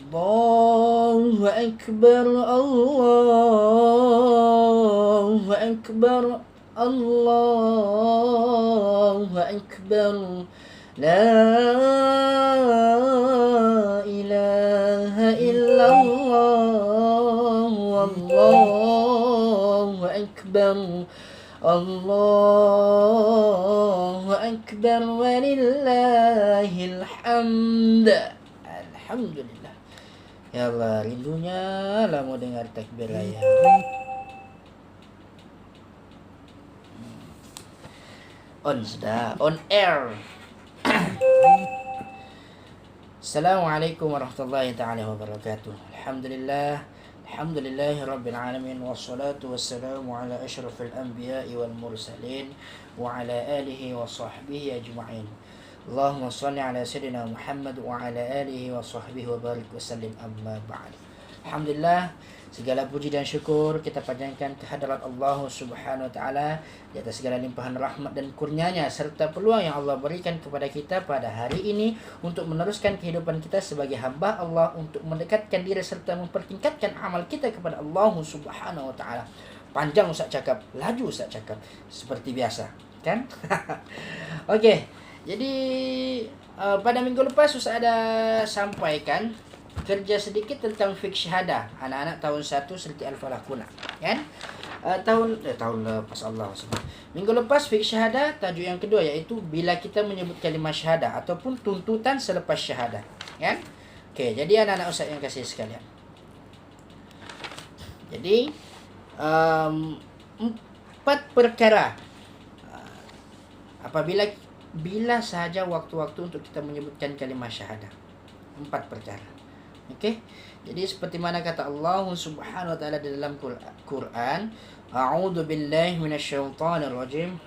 الله أكبر الله أكبر الله أكبر لا إله إلا الله والله أكبر الله أكبر ولله الحمد. Alhamdulillah. Ya Allah, rindunya lah mau dengar takbir raya. On sudah, on air. Assalamualaikum warahmatullahi taala wabarakatuh. Alhamdulillah, alhamdulillahi rabbil alamin, wassalatu wassalamu ala asyrafil anbiya'i wal mursalin wa ala alihi wa sahbihi ajma'in. Allahumma salli ala sayyidina Muhammad wa ala alihi wa sahbihi wa barik wa sallim, amma ba'd. Alhamdulillah, segala puji dan syukur kita panjangkan kehadirat Allah Subhanahu wa taala di atas segala limpahan rahmat dan kurnianya serta peluang yang Allah berikan kepada kita pada hari ini untuk meneruskan kehidupan kita sebagai hamba Allah, untuk mendekatkan diri serta mempertingkatkan amal kita kepada Allah Subhanahu wa taala. Panjang Ustaz cakap, laju Ustaz cakap seperti biasa, kan? Okey. Jadi pada minggu lepas Ustaz ada sampaikan kerja sedikit tentang fiqh syahadah anak-anak tahun 1 Seriti Al-Falah Kuna, kan? Tahun lepas Allah SWT. Minggu lepas fiqh syahadah tajuk yang kedua iaitu bila kita menyebut kalimah syahadah ataupun tuntutan selepas syahadah, kan? Okey, jadi anak-anak Ustaz yang kasih sekalian. Jadi 4 perkara bila sahaja waktu-waktu untuk kita menyebutkan kalimah syahadah. 4 perkara. Okey. Jadi seperti mana kata Allah Subhanahu wa taala di dalam Quran, a'udzu billahi minasyaitonir rajim.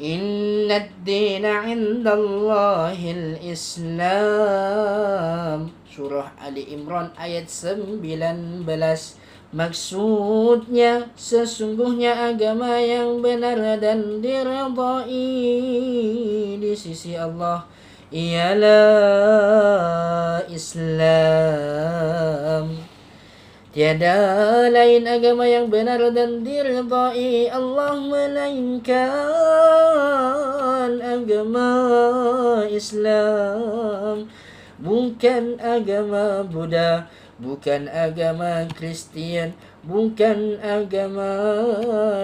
Innad dina 'indallahil Islam. Surah Ali Imran ayat 19. Maksudnya sesungguhnya agama yang benar dan diridhai di sisi Allah ialah Islam. Tiada lain agama yang benar dan diridhai Allah melainkan agama Islam, bukan agama Buddha, bukan agama Kristian, bukan agama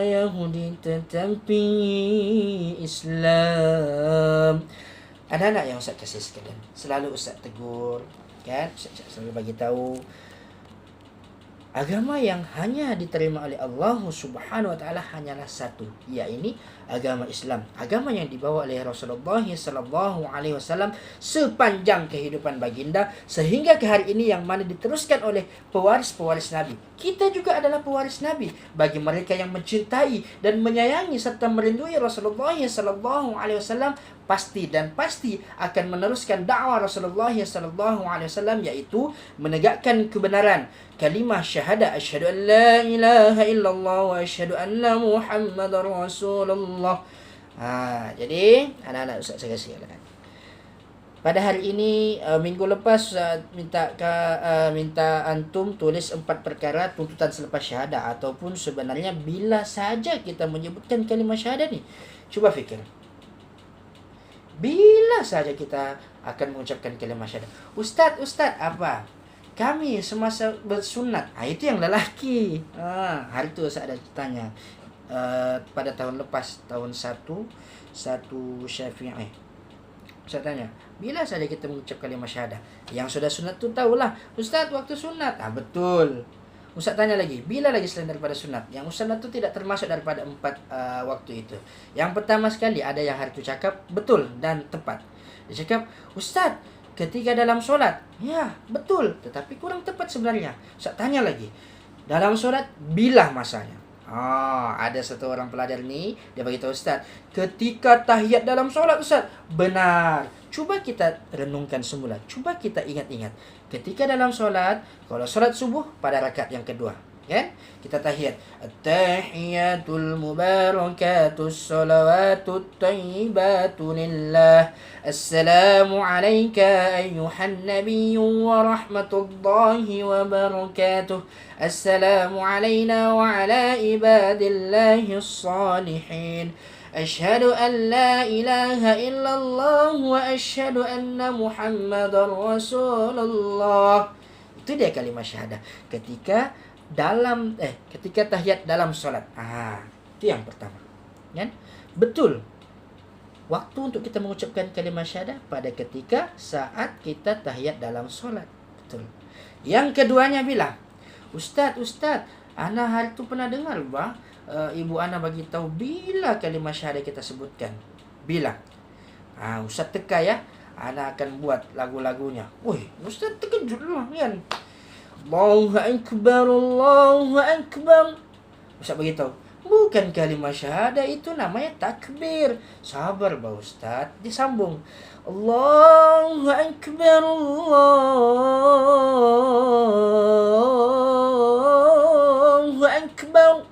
Yahudi, tetapi Islam. Anak-anak yang Ustaz kasih sekalian, selalu Ustaz tegur, kan? Ustaz selalu bagi tahu agama yang hanya diterima oleh Allah Subhanahu wa taala hanyalah satu, yaitu agama Islam. Agama yang dibawa oleh Rasulullah sallallahu alaihi wasallam sepanjang kehidupan baginda sehingga ke hari ini, yang mana diteruskan oleh pewaris-pewaris Nabi. Kita juga adalah pewaris Nabi bagi mereka yang mencintai dan menyayangi serta merindui Rasulullah sallallahu alaihi wasallam, pasti akan meneruskan dakwah Rasulullah sallallahu alaihi wasallam, yaitu menegakkan kebenaran kalimah syahadah asyhadu an la ilaha illallah wa asyhadu anna Muhammadar Rasulullah. Jadi anak-anak Ustaz saya kasih kan. Pada hari ini minggu lepas minta antum tulis 4 perkara tuntutan selepas syahadah, ataupun sebenarnya bila saja kita menyebutkan kalimah syahadah ni. Cuba fikir. Bila saja kita akan mengucapkan kalimah syahadah. Ustaz apa? Kami semasa bersunat. Itu yang lelaki. Hari tu Ustaz ada tanya. Pada tahun lepas, tahun 1 Syafi'i. Ustaz tanya, bila saja kita mengucap kalimah syahadah? Yang sudah sunat tu tahulah. Ustaz, waktu sunat. Betul. Ustaz tanya lagi, bila lagi selain daripada sunat? Yang sunat tu tidak termasuk daripada 4 waktu itu. Yang pertama sekali, ada yang hari tu cakap betul dan tepat. Dia cakap, Ustaz, ketika dalam solat. Ya, betul, tetapi kurang tepat sebenarnya. Ustaz tanya lagi, dalam solat bila masanya? Ada satu orang pelajar ni, dia bagi tahu Ustaz, ketika tahiyat dalam solat Ustaz. Benar. Cuba kita renungkan semula. Cuba kita ingat-ingat. Ketika dalam solat, kalau solat subuh pada rakaat yang kedua. Kan? Kita tahiyat. At-tahiyatul mubarakatus salawatut thayyibatu lillah. Assalamu alayka ayyuhan nabiyyu wa rahmatullahi wa barakatuh. Assalamu alayna wa ala ibadillahi as-salihin. Asyhadu an la ilaha illallah wa asyhadu anna Muhammadar Rasulullah. Itu dia kalimat syahadah ketika tahiyat dalam solat. Itu yang pertama. Kan? Betul. Waktu untuk kita mengucapkan kalimat syahadah pada ketika saat kita tahiyat dalam solat. Betul. Yang keduanya bilang, Ustaz, ana hari tu pernah dengar ibu ana bagi tahu bila kalimat syahadah kita sebutkan. Bila? Ustaz teka ya. Ana akan buat lagu-lagunya. Woi, Ustaz terkejut lah kan. Allahu Akbar, Allahu Akbar. Ustaz beritahu, bukan kalimah syahadah, itu namanya takbir. Sabar Ustaz. Disambung. Allahu Akbar, Allahu Akbar.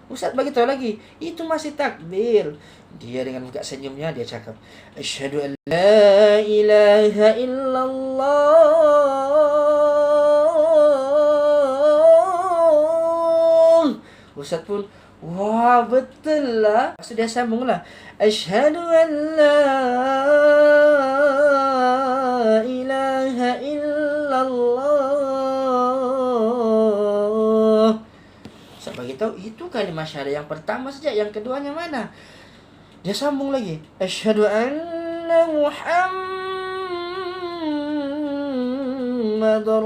Ustaz beritahu lagi, itu masih takbir. Dia dengan muka senyumnya dia cakap, Asyhadu an la ilaha illallah. Ustaz pun, wah betul lah. Sudah sambung lah. Asyhadu an la ilaha illallah. Ustaz beritahu, itu kalimat syahadah yang pertama saja. Yang keduanya mana? Dia sambung lagi. Asyhadu anna Muhammadar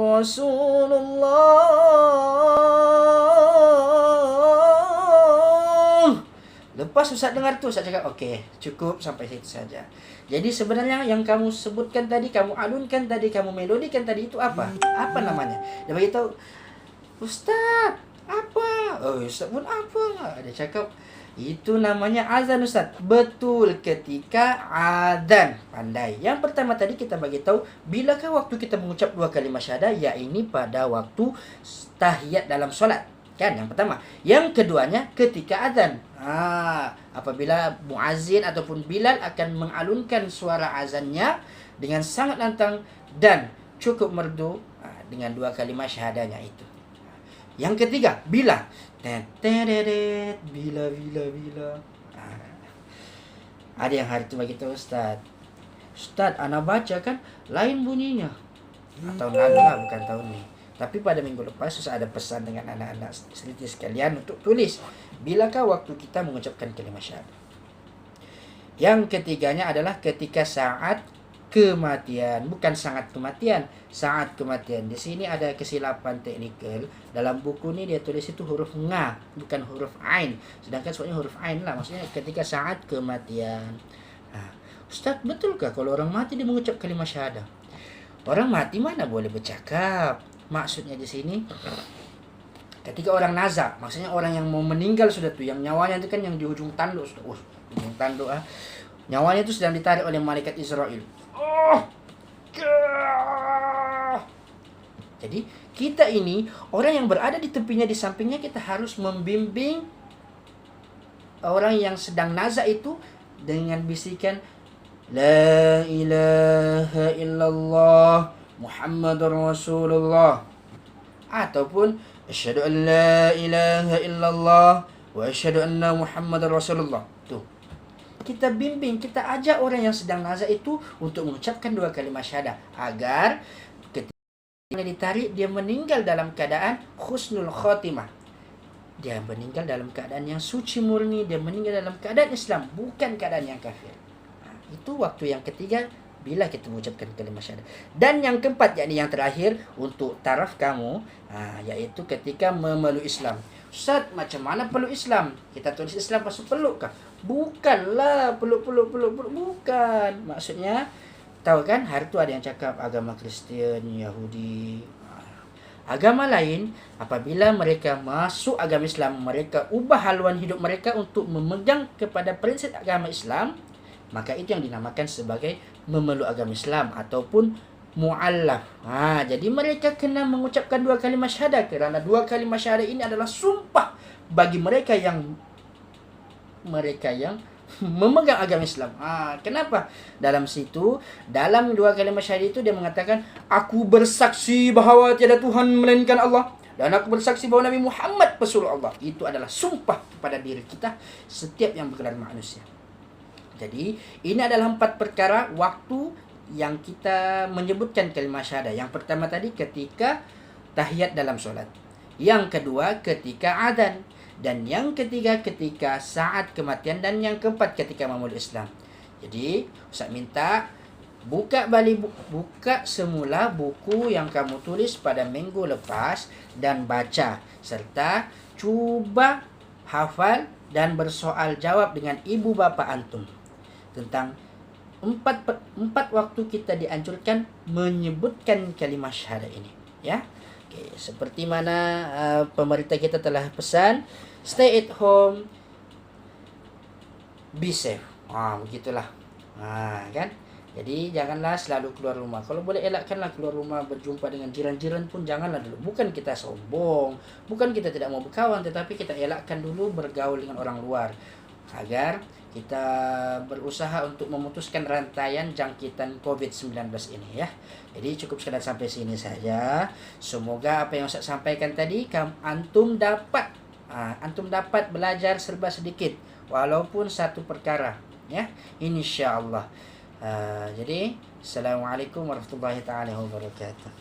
Rasulullah. Lepas Ustaz dengar tu, Ustaz cakap, okey, cukup sampai situ saja. Jadi sebenarnya yang kamu sebutkan tadi, kamu alunkan tadi, kamu melodikan tadi itu apa? Apa namanya? Dia beritahu, Ustaz, apa? Oh, Ustaz pun apa? Dia cakap, itu namanya azan Ustaz. Betul, ketika azan. Pandai. Yang pertama tadi kita bagi tahu, bilakah waktu kita mengucap dua kalimat syahadah? Ya, ini pada waktu tahiyat dalam solat. Kan yang pertama. Yang keduanya ketika azan. Apabila muazzin ataupun Bilal akan mengalunkan suara azannya dengan sangat lantang dan cukup merdu dengan dua kalimat syahadahnya itu. Yang ketiga, bila. Bila. Ada yang hari itu bagi tahu Ustaz, ana baca kan lain bunyinya. Tahun lalu lah, bukan tahun ini. Tapi pada minggu lepas Ustaz ada pesan dengan anak-anak sedikit sekalian untuk tulis, bilakah waktu kita mengucapkan kalimat syahadah. Yang ketiganya adalah ketika saat kematian, bukan sangat kematian, saat kematian. Di sini ada kesilapan teknikal. Dalam buku ni dia tulis itu huruf nga, bukan huruf ain. Sedangkan sebenarnya huruf ain lah, maksudnya ketika saat kematian. Ustaz, betulkah kalau orang mati dia mengucap kalimat syahadah? Orang mati mana boleh bercakap? Maksudnya di sini ketika orang nazak, maksudnya orang yang mau meninggal sudah tuh, yang nyawanya itu kan yang di ujung tanduk sudah. Ujung tanduk nyawanya itu sedang ditarik oleh malaikat Israel. Jadi kita ini orang yang berada di tepinya, di sampingnya, kita harus membimbing orang yang sedang nazak itu dengan bisikan La ilaha illallah Muhammadur Rasulullah, ataupun asyhadu an la ilaha illallah wa asyhadu anna Muhammadar Rasulullah. Tuh. Kita bimbing, kita ajak orang yang sedang nazak itu untuk mengucapkan dua kalimat syahadah agar ketika ditarik dia meninggal dalam keadaan husnul khotimah. Dia meninggal dalam keadaan yang suci murni, dia meninggal dalam keadaan Islam, bukan keadaan yang kafir. Itu waktu yang ketiga bila kita mengucapkan kalimat syahadah. Dan yang keempat, yakni yang terakhir untuk taraf kamu, yaitu ketika memeluk Islam. Ustaz, macam mana peluk Islam? Kita tulis Islam pasal peluk kah? Bukanlah, peluk, bukan. Maksudnya, tahu kan, hari tu ada yang cakap agama Kristian, Yahudi, agama lain, apabila mereka masuk agama Islam, mereka ubah haluan hidup mereka untuk memegang kepada prinsip agama Islam, maka itu yang dinamakan sebagai memeluk agama Islam ataupun mu'allaf. Jadi mereka kena mengucapkan dua kalimat syahadah, kerana dua kalimat syahadah ini adalah sumpah bagi mereka yang memegang agama Islam. Kenapa? Dalam dua kalimat syahadah itu dia mengatakan, aku bersaksi bahawa tiada Tuhan melainkan Allah, dan aku bersaksi bahawa Nabi Muhammad pesuruh Allah. Itu adalah sumpah kepada diri kita setiap yang bergelar manusia. Jadi ini adalah 4 perkara waktu yang kita menyebutkan kalimat syahadah. Yang pertama tadi ketika tahiyat dalam solat. Yang kedua ketika adzan. Dan yang ketiga ketika saat kematian. Dan yang keempat ketika memeluk Islam. Jadi Ustaz minta buka semula buku yang kamu tulis pada minggu lepas dan baca, serta cuba hafal dan bersoal jawab dengan ibu bapa antum tentang empat waktu kita dianjurkan menyebutkan kalimat syahadah ini, ya. Seperti mana pemerintah kita telah pesan, stay at home, be safe. Begitulah. Kan? Jadi janganlah selalu keluar rumah. Kalau boleh elakkanlah keluar rumah, berjumpa dengan jiran-jiran pun janganlah dulu. Bukan kita sombong, bukan kita tidak mau berkawan, tetapi kita elakkan dulu bergaul dengan orang luar, agar kita berusaha untuk memutuskan rantaian jangkitan COVID-19 ini, ya. Jadi cukup sekadar sampai sini saja. Semoga apa yang saya sampaikan tadi antum dapat belajar serba sedikit, walaupun satu perkara, ya, insyaallah. Jadi assalamualaikum warahmatullahi taala wabarakatuh.